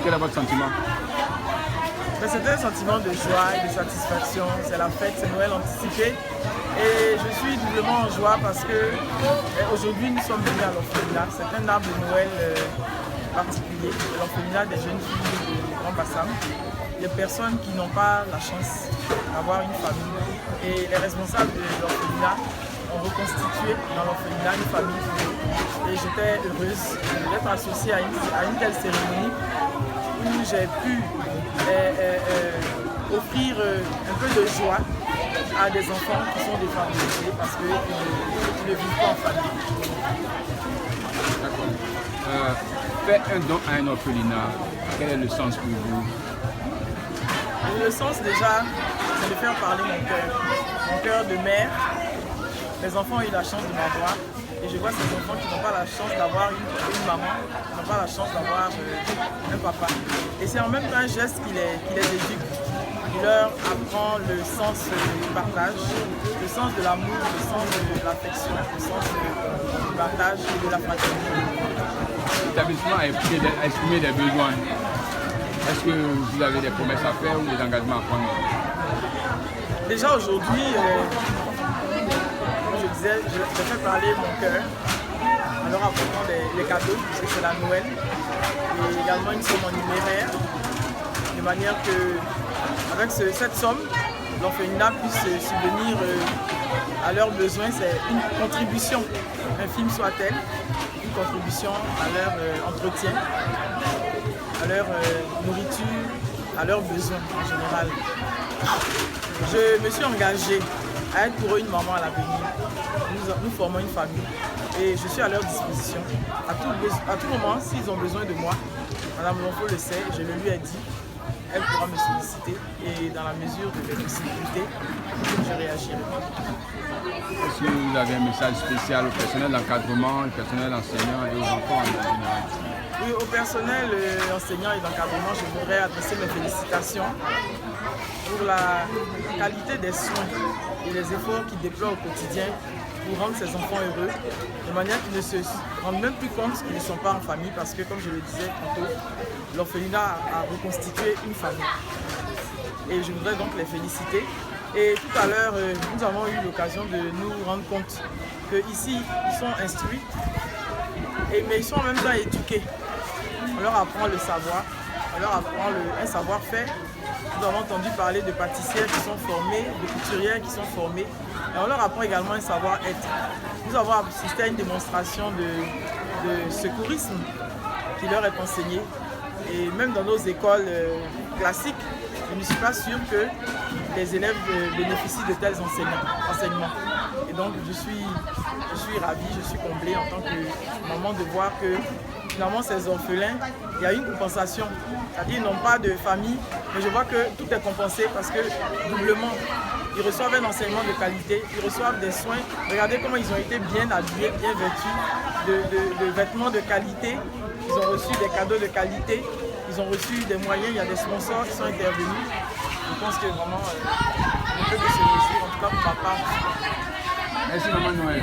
quel est votre sentiment? C'est un sentiment de joie et de satisfaction. C'est la fête, c'est Noël anticipé. Et je suis doublement en joie parce que aujourd'hui nous sommes venus à l'orphelinat. C'est un arbre de Noël particulier, l'orphelinat des jeunes filles du Grand Bassam. Des personnes qui n'ont pas la chance d'avoir une famille. Et les responsables de l'orphelinat ont reconstitué dans l'orphelinat une famille. Et j'étais heureuse d'être associée à une telle cérémonie où j'ai pu offrir un peu de joie à des enfants qui sont défavorisés parce qu'ils ne vivent pas en famille. D'accord. Faire un don à un orphelinat, quel est le sens pour vous? Le sens déjà, c'est de faire parler mon cœur de mère. Les enfants ont eu la chance de m'avoir et je vois ces enfants qui n'ont pas la chance d'avoir une maman, qui n'ont pas la chance d'avoir un papa. Et c'est en même temps un geste qui les éduque, qui leur apprend le sens du partage, le sens de l'amour, le sens de l'affection, le sens du partage et de la fraternité. L'établissement a exprimé des besoins. Est-ce que vous avez des promesses à faire ou des engagements à prendre? Déjà aujourd'hui, comme je disais, je fais parler mon cœur en leur apportant des cadeaux, parce que c'est la Noël, et également une somme en numéraire, de manière que, avec cette somme, l'orphelinat puisse subvenir à leurs besoins. C'est une contribution, infime soit-elle, une contribution à leur entretien, à leur nourriture, à leurs besoins en général. Je me suis engagée à être pour eux une maman à l'avenir. Nous formons une famille et je suis à leur disposition. À tout moment, s'ils ont besoin de moi, Madame Lonfo le sait, je le lui ai dit, elle pourra me solliciter et dans la mesure de mes possibilités, je réagirai. Est-ce que vous avez un message spécial au personnel d'encadrement, au personnel enseignant et aux enfants en général? Oui, au personnel enseignant et d'encadrement, je voudrais adresser mes félicitations pour la qualité des soins et les efforts qu'ils déploient au quotidien pour rendre ces enfants heureux, de manière qu'ils ne se rendent même plus compte qu'ils ne sont pas en famille parce que, comme je le disais tantôt, l'orphelinat a reconstitué une famille. Et je voudrais donc les féliciter. Et tout à l'heure, nous avons eu l'occasion de nous rendre compte qu'ici, ils sont instruits, mais ils sont en même temps éduqués. On leur apprend le savoir, on leur apprend un savoir-faire. Nous avons entendu parler de pâtissières qui sont formées, de couturières qui sont formées. Et on leur apprend également un savoir-être. Nous avons assisté à une démonstration de secourisme qui leur est enseignée. Et même dans nos écoles classiques, je ne suis pas sûre que les élèves bénéficient de tels enseignements. Et donc je suis ravie, je suis comblée en tant que maman de voir que finalement ces orphelins, il y a une compensation. C'est-à-dire qu'ils n'ont pas de famille, mais je vois que tout est compensé parce que doublement, ils reçoivent un enseignement de qualité, ils reçoivent des soins. Regardez comment ils ont été bien habillés, bien vêtus, de vêtements de qualité. Ils ont reçu des cadeaux de qualité, ils ont reçu des moyens, il y a des sponsors qui sont intervenus. Je pense que vraiment, on peut que se réjouir, en tout cas pour ma part. Merci Maman Noël.